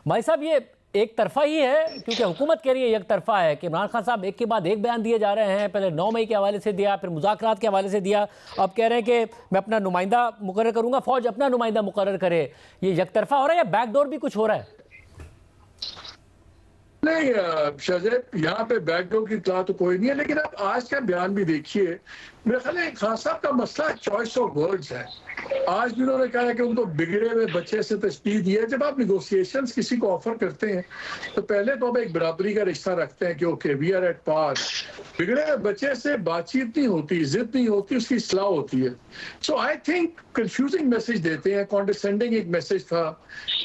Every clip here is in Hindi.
भाई साहब ये एक तरफा ही है, क्योंकि हुकूमत कह रही है एक तरफा है कि इमरान खान साहब एक के बाद एक बयान दिए जा रहे हैं। पहले 9 मई के हवाले से दिया, फिर मुज़ाकरात के हवाले से दिया, अब कह रहे हैं कि मैं अपना नुमाइंदा मुकर्रर करूंगा, फौज अपना नुमाइंदा मुकर्रर करे। ये एक तरफा हो रहा है या बैकडोर भी कुछ हो रहा है? नहीं शाहजेब, यहाँ पे बैकडोर की इत्तला तो कोई नहीं है, लेकिन आप आज का बयान भी देखिए। मेरे ख्याल है खान साहब का मसला चॉइस ऑफ वर्ड्स है। आज भी उन्होंने कहा है कि उनको बिगड़े हुए बच्चे से तशबीह दी है। जब आप निगोशिएशंस किसी को ऑफर करते हैं तो पहले तो आप एक बराबरी का रिश्ता रखते हैं कि okay we are at par. बिगड़े हुए बच्चे से बातचीत नहीं होती, जिद नहीं होती, उसकी इस्लाह होती है। सो आई थिंक कंफ्यूजिंग मैसेज देते हैं, कॉन्डिसेंडिंग एक मैसेज था।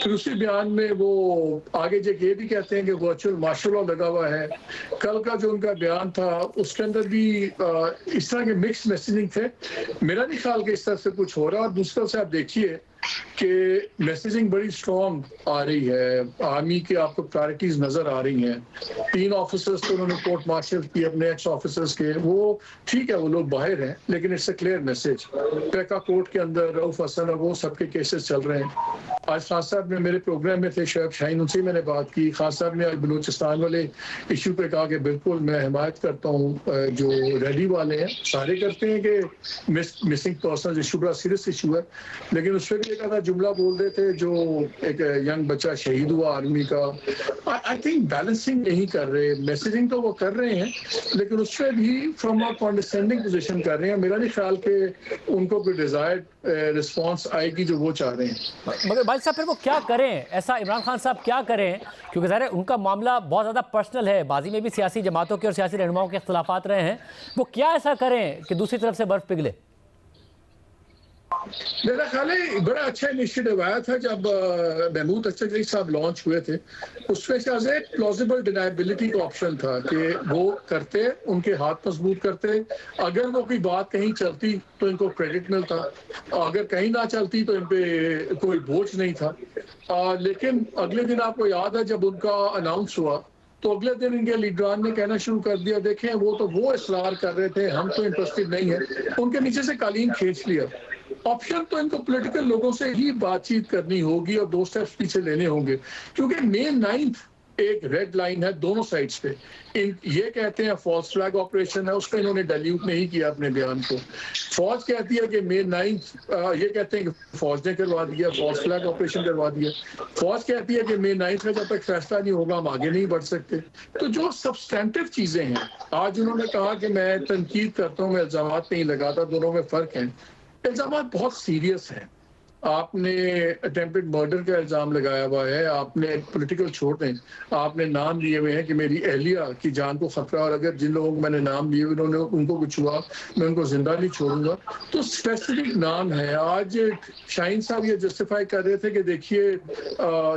फिर उसी बयान में वो आगे जो ये भी कहते हैं कि वर्चुअल मार्शल लगा हुआ है। कल का जो उनका बयान था उसके अंदर भी इस तरह के मिक्स मैसेजिंग थे। मेरा नहीं ख्याल कि इस तरह से कुछ हो रहा है। और दूसरी तरफ से आप देखिए कि मैसेजिंग बड़ी स्ट्रॉन्ग आ रही है, आर्मी की आपको प्रायोरिटीज नजर आ रही हैं। 3 ऑफिसर्स को उन्होंने कोर्ट मार्शल किए अपने एक्स ऑफिसर्स के। वो ठीक है, वो लोग बाहर हैं, लेकिन it's a clear message. Paika court के अंदर रऊफ हसन और वो सबके केसेस चल रहे हैं। आज खान साहब ने मेरे प्रोग्राम में थे, शोएब शाहीन, उनसे मैंने बात की। खान साहब ने आज बलूचिस्तान वाले इशू पे कहा कि बिल्कुल मैं हिमायत करता हूँ, जो रैली वाले हैं सारे करते हैं कि मिसिंग पर्सन इशू बड़ा सीरियस इशू है, लेकिन उस पर एक आधा जुमला बोल रहे थे जो एक यंग बच्चा शहीद हुआ आर्मी का। आई थिंक बैलेंसिंग नहीं कर रहे। मैसेजिंग तो वो कर रहे हैं, लेकिन उससे भी फ्रॉम अ कॉन्डिसेंडिंग पोजीशन कर रहे हैं। मेरा नहीं ख्याल कि उनको कोई डिजायर्ड रिस्पांस आएगी जो वो चाह रहे हैं। मगर भाई साहब फिर वो क्या करें, ऐसा इमरान खान साहब क्या करें? क्योंकि ज़ाहिर है उनका मामला बहुत ज़्यादा पर्सनल है, बाजी में भी सियासी जमातों के और सियासी रहनुमाओं के इख्तलाफात रहे हैं। वो क्या ऐसा करें कि दूसरी तरफ से बर्फ पिघले? मेरा ख्याल है बड़ा अच्छा इनिशिएटिव आया था जब महमूद अख्तर साहब लॉन्च हुए थे। उसमें से एक प्लॉजिबल डिनाइबिलिटी का ऑप्शन था कि वो करते, उनके हाथ मजबूत करते। अगर वो कोई बात कहीं चलती तो इनको क्रेडिट मिलता, अगर कहीं ना चलती तो इन पे कोई बोझ नहीं था। लेकिन अगले दिन आपको याद है जब उनका अनाउंस हुआ तो अगले दिन इनके लीडरान ने कहना शुरू कर दिया, देखें वो इसरार कर रहे थे, हम तो इंटरेस्टेड नहीं है। उनके नीचे से कालीन खींच लिया। ऑप्शन तो इनको पॉलिटिकल लोगों से ही बातचीत करनी होगी और 2 स्टेप्स पीछे लेने होंगे, क्योंकि मे 9 एक रेड लाइन है दोनों साइड्स पे। ये कहते हैं फॉल्स फ्लैग ऑपरेशन है, उसको इन्होंने डाइल्यूट नहीं किया अपने बयान को। फौज कहती है कि मे 9 ये कहते हैं कि फौज ने करवा दिया, फॉल्स फ्लैग ऑपरेशन करवा दिया। फौज कहती है कि मे 9 का जब तक फैसला नहीं होगा हम आगे नहीं बढ़ सकते। तो जो सब्सटेंटिव चीजें हैं, आज उन्होंने कहा कि मैं तनकीद करता हूँ, मैं इल्जाम नहीं लगाता, दोनों में फर्क है। इल्जाम बहुत सीरियस है। आपने अटेम्प्टेड मर्डर का इल्जाम लगाया हुआ है, आपने पॉलिटिकल छोड़ दें, आपने नाम लिए हुए हैं कि मेरी अहलिया की जान को खतरा, और अगर जिन लोगों को मैंने नाम लिए उन्होंने उनको कुछ हुआ मैं उनको जिंदा नहीं छोड़ूंगा। तो स्पेसिफिक नाम है। आज शाहीन साहब ये जस्टिफाई कर रहे थे कि देखिए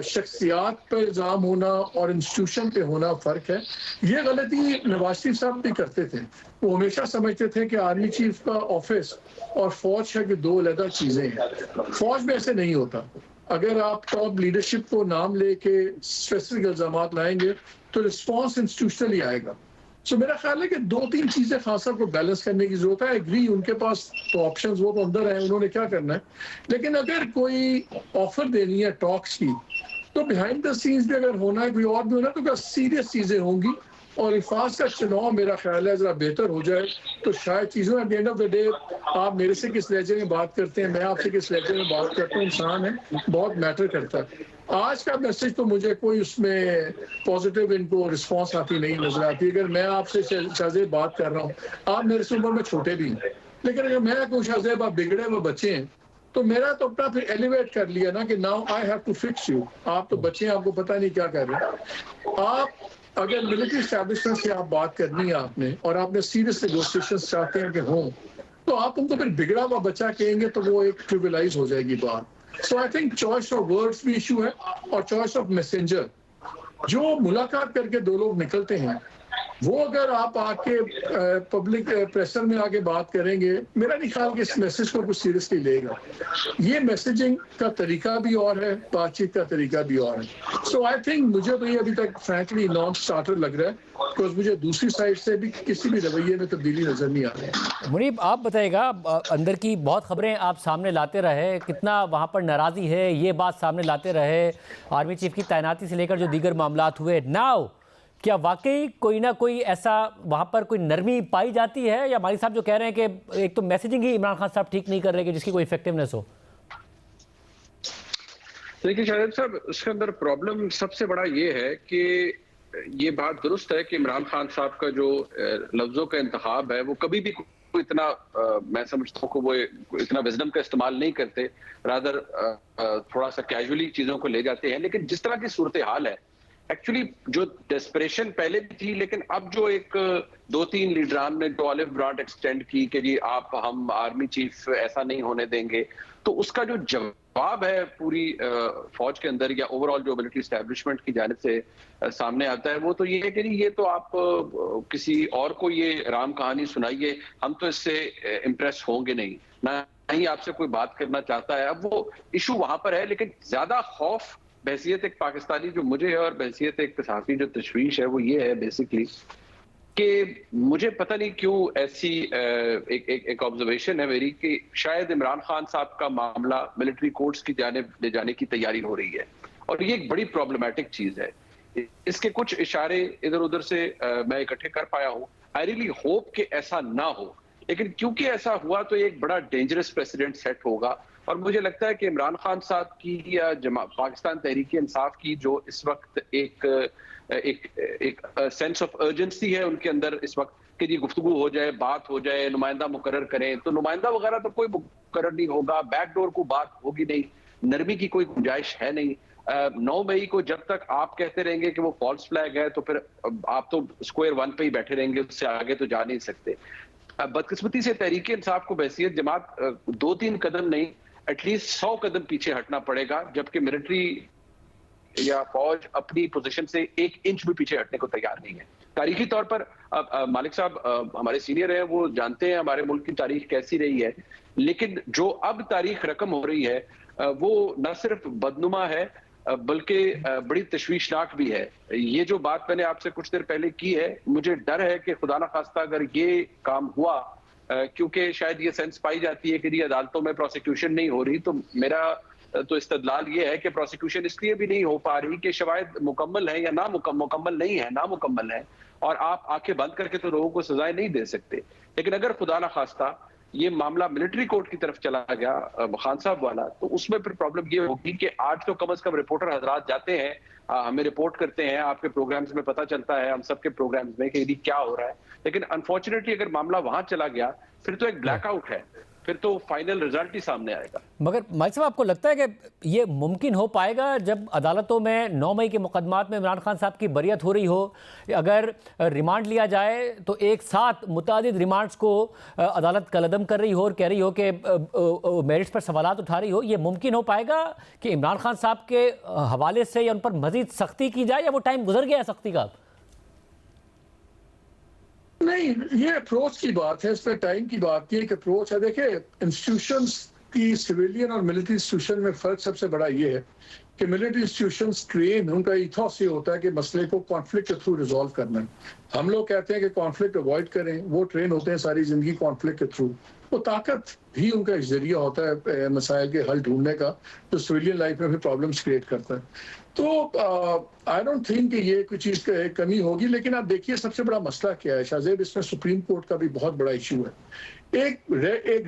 शख्सियात पर इल्जाम होना और इंस्टीट्यूशन पे होना फर्क है। ये गलती नवाज शरीफ साहब भी करते थे। वो हमेशा समझते थे कि आर्मी चीफ का ऑफिस और फौज है कि 2 अलग चीजें हैं। फौज में ऐसे नहीं होता। अगर आप टॉप लीडरशिप को नाम लेके स्पेसिफिक इल्जाम लाएंगे तो रिस्पॉन्स इंस्टीट्यूशनली आएगा। सो मेरा ख्याल है कि 2-3 चीजें खास को बैलेंस करने की जरूरत है। एग्री, उनके पास तो ऑप्शंस वो तो अंदर है, उन्होंने क्या करना है। लेकिन अगर कोई ऑफर देनी है टॉक्स की, तो बिहाइंड द सीन्स भी अगर होना है, कोई और भी होना है, तो क्या सीरियस चीजें होंगी। और इफाज का चुनाव मेरा ख्याल है जरा बेहतर हो जाए तो शायद चीज़ों at the end of the day, आप मेरे से किस लहजे में बात करते हैं, मैं आपसे किस लहजे में बात करता हूँ, इंसान है, बहुत मैटर करता है। आज का मैसेज तो मुझे कोई उसमें पॉजिटिव इनको रिस्पॉन्स आती नहीं नजर आती। अगर मैं आपसे शाहजेब बात कर रहा हूँ, आप मेरे से उम्र में छोटे भी हैं, लेकिन अगर मैं कहूँ शाहजेब आप बिगड़े हुए बच्चे हैं, तो मेरा तो अपना फिर एलिवेट कर लिया ना कि now I have to fix you. आप तो बच्चे हैं, आपको पता नहीं क्या कर रहे हैं। आप अगर मिलिट्री एस्टैब्लिशमेंट से आप बात करनी है आपने, और आपने सीरियस नेगोशिएशंस चाहते हैं कि हों, तो आप उनको फिर बिगड़ा हुआ बच्चा कहेंगे तो वो एक ट्रिविलाइज हो जाएगी बात। So I think choice of words भी इशू है और चॉइस ऑफ मैसेंजर। जो मुलाकात करके 2 लोग निकलते हैं वो अगर आप आके पब्लिक प्रेशर में आके बात करेंगे, मेरा नहीं ख्याल कि इस मैसेज को कुछ सीरियसली लेगा। ये मैसेजिंग का तरीका भी और है, बातचीत का तरीका भी और है। सो आई थिंक मुझे तो ये अभी तक फ्रैंकली नॉन स्टार्टर लग रहा है, बिकॉज मुझे दूसरी साइड से भी किसी भी रवैये में तब्दीली नजर नहीं आ रही। मुनीब, आप बताइएगा, अंदर की बहुत खबरें आप सामने लाते रहे, कितना वहाँ पर नाराज़ी है ये बात सामने लाते रहे, आर्मी चीफ की तैनाती से लेकर जो दीगर मामलात हुए। नाउ क्या वाकई कोई ना कोई ऐसा वहाँ पर कोई नरमी पाई जाती है, या मालिक साहब जो कह रहे हैं कि एक तो मैसेजिंग ही इमरान खान साहब ठीक नहीं कर रहे कि जिसकी कोई इफेक्टिवनेस हो? देखिए शाहिद साहब, उसके अंदर प्रॉब्लम सबसे बड़ा ये है कि ये बात दुरुस्त है कि इमरान खान साहब का जो लफ्जों का इंतखाब है वो कभी भी इतना मैं समझता हूँ कि वो इतना विजडम का इस्तेमाल नहीं करते, रादर थोड़ा सा कैजुअली चीजों को ले जाते हैं। लेकिन जिस तरह की सूरत हाल है, एक्चुअली जो डेस्परेशन पहले भी थी, लेकिन अब जो एक 2-3 लीडरान ने जो ऑलिव ब्रांड एक्सटेंड की कि जी आप हम आर्मी चीफ ऐसा नहीं होने देंगे, तो उसका जो जवाब है पूरी फौज के अंदर या ओवरऑल जो मिलिट्री एस्टेब्लिशमेंट की जानिब से सामने आता है, वो तो ये है कि ये तो आप किसी और को ये राम कहानी सुनाइए, हम तो इससे इम्प्रेस होंगे नहीं, ना ही आपसे कोई बात करना चाहता है। अब वो इशू वहां पर है, लेकिन ज्यादा खौफ बहसियत एक पाकिस्तानी जो मुझे है और बहसियत एक सहाफी जो तशवीश है वो ये है बेसिकली कि मुझे पता नहीं क्यों ऐसी एक ऑब्जर्वेशन है मेरी कि शायद इमरान खान साहब का मामला मिलिट्री कोर्ट्स की जानिब ले जाने की तैयारी हो रही है, और ये एक बड़ी प्रॉब्लमैटिक चीज है। इसके कुछ इशारे इधर उधर से मैं इकट्ठे कर पाया हूँ। आई रियली होप कि ऐसा ना हो, लेकिन क्योंकि ऐसा हुआ तो एक बड़ा डेंजरस प्रेसिडेंट सेट होगा। और मुझे लगता है कि इमरान खान साहब की या पाकिस्तान तहरीक इंसाफ की जो इस वक्त एक सेंस ऑफ अर्जेंसी है उनके अंदर इस वक्त कि जी गुफ्तगू हो जाए, बात हो जाए, नुमाइंदा मुकर्रर करें, तो नुमाइंदा वगैरह तो कोई मुकर्रर नहीं होगा, बैकडोर को बात होगी नहीं, नरमी की कोई गुंजाइश है नहीं। 9 मई को जब तक आप कहते रहेंगे कि वो फॉल्स फ्लैग है, तो फिर आप तो स्क्वायर 1 पे ही बैठे रहेंगे, उससे आगे तो जा नहीं सकते। बदकिस्मती से तहरीक इंसाफ को बहसियत जमात 2-3 कदम नहीं, एटलीस्ट 100 कदम पीछे हटना पड़ेगा, जबकि मिलिट्री या फौज अपनी पोजीशन से 1 इंच भी पीछे हटने को तैयार नहीं है। तारीखी तौर पर मालिक साहब हमारे सीनियर हैं, वो जानते हैं हमारे मुल्क की तारीख कैसी रही है, लेकिन जो अब तारीख रकम हो रही है वो न सिर्फ बदनुमा है बल्कि बड़ी तशवीशनाक भी है। ये जो बात मैंने आपसे कुछ देर पहले की है, मुझे डर है कि खुदा न खास्ता अगर ये काम हुआ, क्योंकि शायद ये सेंस पाई जाती है कि अदालतों में प्रोसिक्यूशन नहीं हो रही, तो मेरा तो इस्तदलाल ये है कि प्रोसिक्यूशन इसलिए भी नहीं हो पा रही कि शायद मुकम्मल है या ना मुकम्मल नहीं है, ना मुकम्मल है, और आप आंखें बंद करके तो लोगों को सजाएं नहीं दे सकते। लेकिन अगर खुदा ना खास्ता ये मामला मिलिट्री कोर्ट की तरफ चला गया खान साहब वाला, तो उसमें फिर प्रॉब्लम ये होगी कि आज तो कम से कम रिपोर्टर हजरात जाते हैं, हमें रिपोर्ट करते हैं, आपके प्रोग्राम्स में पता चलता है, हम सबके प्रोग्राम्स में कि क्या हो रहा है। लेकिन अनफॉर्चुनेटली अगर मामला वहां चला गया फिर तो एक ब्लैकआउट है, फिर तो फाइनल रिजल्ट ही सामने आएगा। मगर मालिक साहब, आपको लगता है कि ये मुमकिन हो पाएगा जब अदालतों में 9 मई के मुकदमात में इमरान खान साहब की बरियत हो रही हो, अगर रिमांड लिया जाए तो एक साथ मुतादिद रिमांड्स को अदालत कलअदम कर रही हो और कह रही हो कि मेरिट्स पर सवालात उठा रही हो, ये मुमकिन हो पाएगा कि इमरान खान साहब के हवाले से या उन पर मजीद सख्ती की जाए, या वो टाइम गुजर गया है सख्ती का? नहीं, ये अप्रोच की बात है, इसमें टाइम की बात की एक अप्रोच है। देखिए, इंस्टीट्यूशंस की सिविलियन और मिलिट्री इंस्टीट्यूशन में फर्क सबसे बड़ा ये है कि मिलिट्री इंस्टीट्यूशंस ट्रेन, उनका इथॉस ये होता है कि मसले को कॉन्फ्लिक्ट के थ्रू रिजॉल्व करना है। हम लोग कहते हैं कि कॉन्फ्लिक्ट अवॉइड करें, वो ट्रेन होते हैं सारी जिंदगी कॉन्फ्लिक्ट के थ्रू। वो ताकत भी उनका एक जरिया होता है मसाइल के हल ढूंढने का, जो सिविलियन लाइफ में भी प्रॉब्लम्स क्रिएट करता है। तो आई डोंट थिंक कि ये कोई चीज़ की कमी होगी। लेकिन आप देखिए सबसे बड़ा मसला क्या है शाहजेब, इसमें सुप्रीम कोर्ट का भी बहुत बड़ा इशू है। एक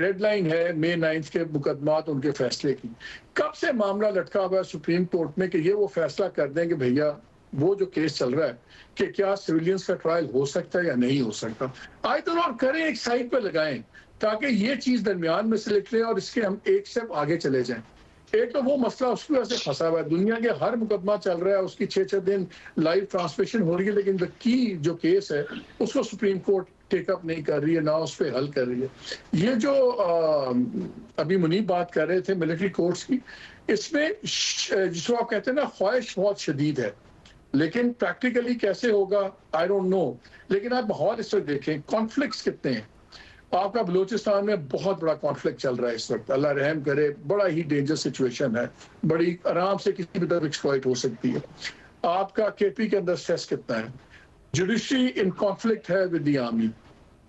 रेड लाइन है मई 9 के मुकदमात, उनके फैसले की। कब से मामला लटका हुआ है सुप्रीम कोर्ट में कि ये वो फैसला कर दें कि भैया वो जो केस चल रहा है कि क्या सिविलियंस का ट्रायल हो सकता है या नहीं हो सकता। आए तो और करें, एक साइड पे लगाएं ताकि ये चीज दरमियान में से लिख लें और इसके हम एक स्टेप आगे चले जाएं। एक तो वो मसला उसकी वजह से फंसा हुआ है, दुनिया के हर मुकदमा चल रहा है, उसकी 6-6 दिन लाइव ट्रांसमिशन हो रही है, लेकिन द की जो केस है उसको सुप्रीम कोर्ट टेकअप नहीं कर रही है, ना उस पर हल कर रही है। ये जो अभी मुनीब बात कर रहे थे मिलिट्री कोर्ट्स की, इसमें जिसको आप कहते हैं ना ख्वाहिश बहुत शदीद है। लेकिन प्रैक्टिकली कैसे होगा आई डोंट नो। लेकिन आप माहौल इस वक्त देखें, कॉन्फ्लिक्ट्स कितने हैं। आपका बलूचिस्तान में बहुत बड़ा कॉन्फ्लिक्ट चल रहा है इस वक्त, अल्लाह रहम करे, बड़ा ही डेंजर सिचुएशन है, बड़ी आराम से किसी भी तरफ एक्सप्लॉइट हो सकती है। आपका केपी के अंदर स्ट्रेस कितना है, जुडिशरी इन कॉन्फ्लिक्ट है with the army,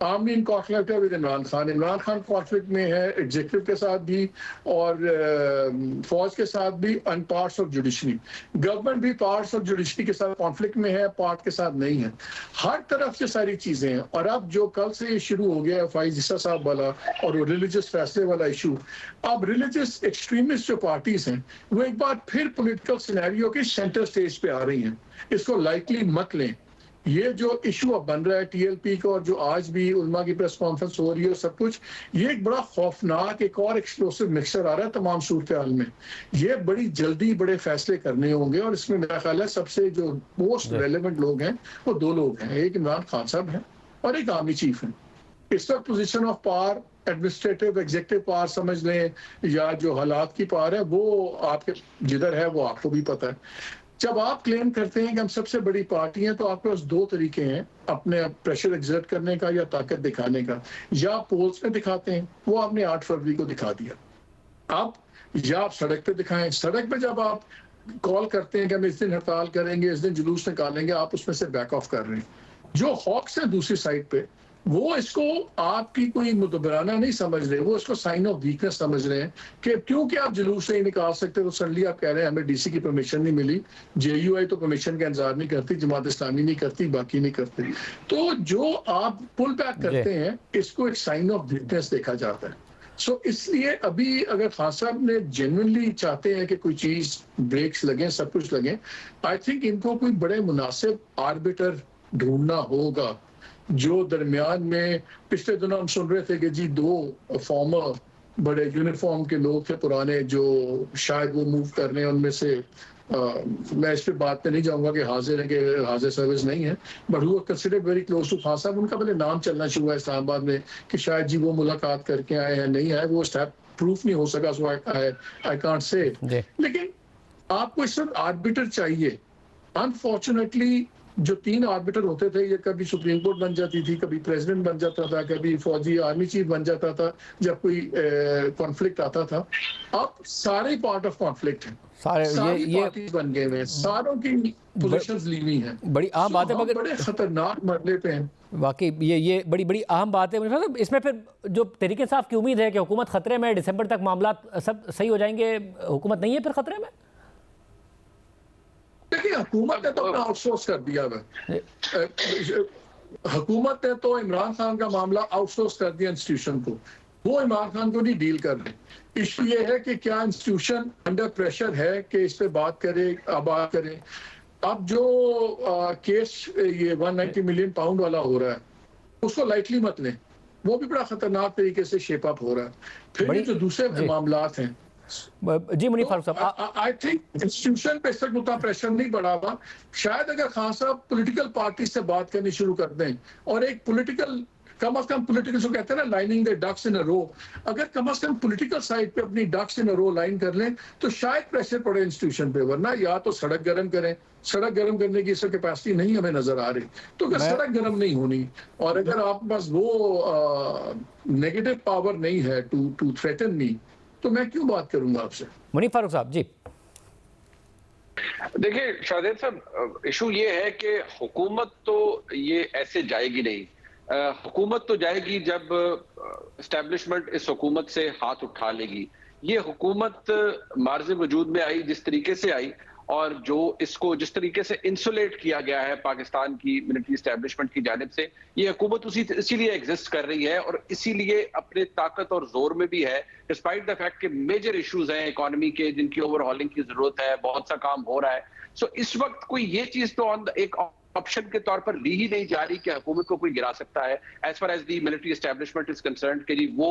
army in conflict है विद इमरान खान कॉन्फ्लिक्ट में है एग्जीक्यूटिव के साथ भी और फौज के साथ भी, and parts of judiciary, government भी पार्ट्स ऑफ जुडिशरी के साथ कॉन्फ्लिक्ट में है, पार्ट के साथ नहीं है। हर तरफ से सारी चीजें हैं। और अब जो कल से ये शुरू हो गया है फाइज ईसा साहब वाला और रिलीजियस फैसले वाला इशू, अब रिलीजियस एक्सट्रीमिस्ट जो पार्टीज हैं वो एक बार फिर पॉलिटिकल सिनेरियो के सेंटर स्टेज पे आ रही हैं। इसको लाइटली मत लें। ये जो इशू अब बन रहा है टीएलपी का, और जो आज भी उलमा की प्रेस कॉन्फ्रेंस हो रही है, सब कुछ, ये एक बड़ा खौफनाक एक और एक्सप्लोसिव मिक्सचर आ रहा है तमाम सूरत हाल में। ये बड़ी जल्दी बड़े फैसले करने होंगे और इसमें मेरा ख्याल है सबसे जो मोस्ट रेलेवेंट लोग हैं वो दो लोग हैं, एक इमरान खान साहब हैं और एक आर्मी चीफ हैं। इस वक्त position of power, administrative executive power समझ लें या जो हालात की पावर है, वो आपके जिधर है वो आपको भी पता है। जब आप क्लेम करते हैं कि हम सबसे बड़ी पार्टी हैं, तो आपके पास दो तरीके हैं अपने प्रेशर एग्जर्ट करने का या ताकत दिखाने का। या पोल्स में दिखाते हैं, वो आपने 8 फरवरी को दिखा दिया। आप या आप सड़क पे दिखाएं। सड़क पे जब आप कॉल करते हैं कि हम इस दिन हड़ताल करेंगे, इस दिन जुलूस निकालेंगे, आप उसमें से बैक ऑफ कर रहे हैं। जो हॉक्स है दूसरी साइड पे, वो इसको आपकी कोई मुदबराना नहीं समझ रहे, वो इसको साइन ऑफ वीकनेस समझ रहे हैं कि क्योंकि आप जुलूस नहीं निकाल सकते तो सडनली आप कह रहे हैं हमें डीसी की परमिशन नहीं मिली, जेयूआई तो परमिशन का इंतजार नहीं करती, जमात इस्लामी नहीं करती, बाकी नहीं करते। तो जो आप पुल बैक करते हैं, इसको एक साइन ऑफ वीकनेस देखा जाता है। सो इसलिए अभी अगर खान साहब ने जेन्युइनली चाहते हैं कि कोई चीज ब्रेक्स लगे, सब कुछ लगे, आई थिंक इनको कोई बड़े मुनासिब आर्बिटर ढूंढना होगा जो दरमियान में। पिछले दिनों हम सुन रहे थे कि जी 2 फॉर्मर बड़े यूनिफॉर्म के लोग थे पुराने जो शायद वो मूव कर रहे हैं, उनमें से मैं इस पे बात पे नहीं जाऊंगा कि हाजिर है कि हाजिर सर्विस नहीं है, but who considered very close to Khan साहब। उनका पहले नाम चलना शुरू हुआ इस्लामाबाद में कि शायद जी वो मुलाकात करके आए हैं, नहीं आए, वो स्टेप प्रूफ नहीं हो सका, सो आई कांट से। लेकिन आपको इस वक्त आर्बिटर चाहिए। अनफॉर्चुनेटली जो 3 आर्बिटर होते थे, ये कभी सुप्रीम कोर्ट बन जाती थी, कभी प्रेसिडेंट बन जाता था, कभी फौजी आर्मी चीफ बन जाता था जब कोई कॉन्फ्लिक्ट आता था। अब सारे पार्ट ऑफ कॉन्फ्लिक्ट हैं, सारे ये पार्टीज बन गए हैं, सारों की पोजीशंस ली हुई हैं। बड़ी अहम बात है, मगर बड़े खतरनाक मरले पे हैं। वाकई ये बड़ी अहम बात है। मुझे मतलब इसमें फिर जो तहरीक इंसाफ की उम्मीद है कि हुकूमत खतरे में, दिसंबर तक मामला सब सही हो जाएंगे, हुकूमत नहीं है फिर खतरे में? देखिए, हुकूमत ने तो अपना आउटसोर्स कर दिया है। हुकूमत ने तो इमरान खान का मामला आउटसोर्स कर दिया इंस्टीट्यूशन को, वो इमरान खान को नहीं डील कर रहे। इशू ये है कि क्या इंस्टीट्यूशन अंडर प्रेशर है कि इस पे बात करे, बात करें। अब जो केस ये 190 मिलियन पाउंड वाला हो रहा है, उसको लाइटली मत लें, वो भी बड़ा खतरनाक तरीके से शेप अप हो रहा है। फिर जो दूसरे मामलात हैं, जी मुनीर फारूक साहब, आई थिंक इंस्टीट्यूशन पे इससे उतना प्रेशर नहीं बढ़ा हुआ। शायद अगर खान साहब पॉलिटिकल पार्टी से बात करनी शुरू कर दें और एक पॉलिटिकल, कम से कम पॉलिटिकल जो कहते हैं ना लाइनिंग द डक्स इन अ रो, अगर कम से कम पॉलिटिकल साइड पे अपनी डक्स इन अ रो लाइन कर लें तो शायद प्रेशर पड़े इंस्टीट्यूशन पे। वरना या तो सड़क गर्म करें, सड़क गर्म करने की इसकी कैपेसिटी नहीं हमें नजर आ रही। तो अगर सड़क गर्म नहीं होनी और अगर आपके पास वो नेगेटिव पावर नहीं है टू थ्रेटन मी, तो मैं क्यों बात करूंगा आपसे। मुनीर फारूक साहब जी, देखिए शाहजेब साहब, इशू ये है कि हुकूमत तो ये ऐसे जाएगी नहीं। हुकूमत तो जाएगी जब एस्टेब्लिशमेंट इस हुकूमत से हाथ उठा लेगी। ये हुकूमत मार्ज़ वजूद में आई जिस तरीके से आई, और जो इसको जिस तरीके से इंसुलेट किया गया है पाकिस्तान की मिलिट्री एस्टेब्लिशमेंट की जानिब से, ये हुकूमत इसीलिए एग्जिस्ट कर रही है और इसीलिए अपने ताकत और जोर में भी है, डिस्पाइट द फैक्ट कि मेजर इश्यूज हैं इकोनॉमी के जिनकी ओवरहॉलिंग की जरूरत है, बहुत सा काम हो रहा है। सो इस वक्त कोई ये चीज तो एक ऑप्शन के तौर पर ली ही नहीं जा रही कि हुकूमत को कोई गिरा सकता है। As far as the military establishment is concerned कि जी वो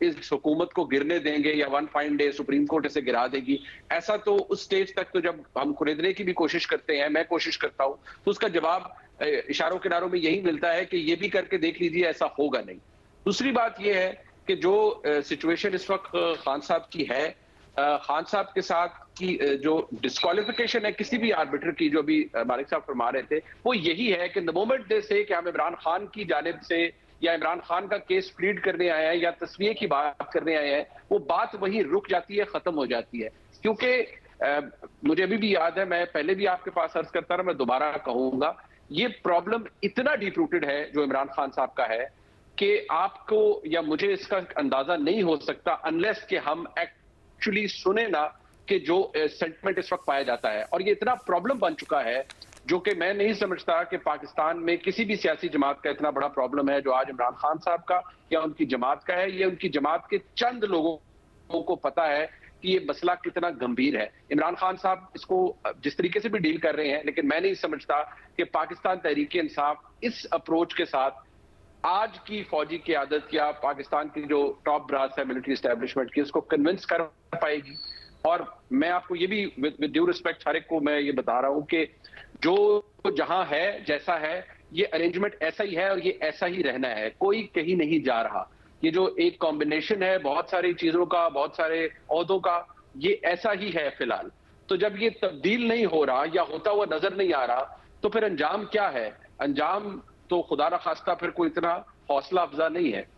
इस हुकूमत को गिरने देंगे या one fine day supreme court इसे गिरा देगी, ऐसा तो उस स्टेज तक तो जब हम खरीदने की भी कोशिश करते हैं, मैं कोशिश करता हूं, तो उसका जवाब इशारों किनारों में यही मिलता है कि ये भी करके देख लीजिए, ऐसा होगा नहीं। दूसरी बात यह है कि जो सिचुएशन इस वक्त खान साहब की है, खान साहब के साथ की जो डिस्क्वालिफिकेशन है किसी भी आर्बिटर की, जो भी मालिक साहब फरमा रहे थे, वो यही है कि द मोमेंट दे से कि हम इमरान खान की जानिब से या इमरान खान का केस प्लीड करने आए हैं या तस्वीर की बात करने आए हैं, वो बात वहीं रुक जाती है, खत्म हो जाती है। क्योंकि मुझे अभी भी याद है, मैं पहले भी आपके पास अर्ज करता रहा, मैं दोबारा कहूंगा, ये प्रॉब्लम इतना डीप रूटेड है जो इमरान खान साहब का है कि आपको या मुझे इसका अंदाजा नहीं हो सकता अनलेस कि हम एक्चुअली सुने ना कि जो सेंटिमेंट इस वक्त पाया जाता है। और ये इतना प्रॉब्लम बन चुका है जो कि मैं नहीं समझता कि पाकिस्तान में किसी भी सियासी जमात का इतना बड़ा प्रॉब्लम है जो आज इमरान खान साहब का या उनकी जमात का है। ये उनकी जमात के चंद लोगों को पता है कि ये मसला कितना गंभीर है। इमरान खान साहब इसको जिस तरीके से भी डील कर रहे हैं, लेकिन मैं नहीं समझता कि पाकिस्तान तहरीक इंसाफ इस अप्रोच के साथ आज की फौजी क़यादत या पाकिस्तान की जो टॉप ब्रास है मिलिट्री एस्टेब्लिशमेंट की, उसको कन्विंस कर पाएगी। और मैं आपको ये भी विद ड्यू रिस्पेक्ट हर एक को मैं ये बता रहा हूं कि जो जहां है, जैसा है, ये अरेंजमेंट ऐसा ही है और ये ऐसा ही रहना है, कोई कहीं नहीं जा रहा। ये जो एक कॉम्बिनेशन है बहुत सारी चीजों का, बहुत सारे ओहदों का, ये ऐसा ही है फिलहाल। तो जब ये तब्दील नहीं हो रहा या होता हुआ नजर नहीं आ रहा, तो फिर अंजाम क्या है? अंजाम तो खुदा न खास्ता फिर कोई इतना हौसला अफजा नहीं है।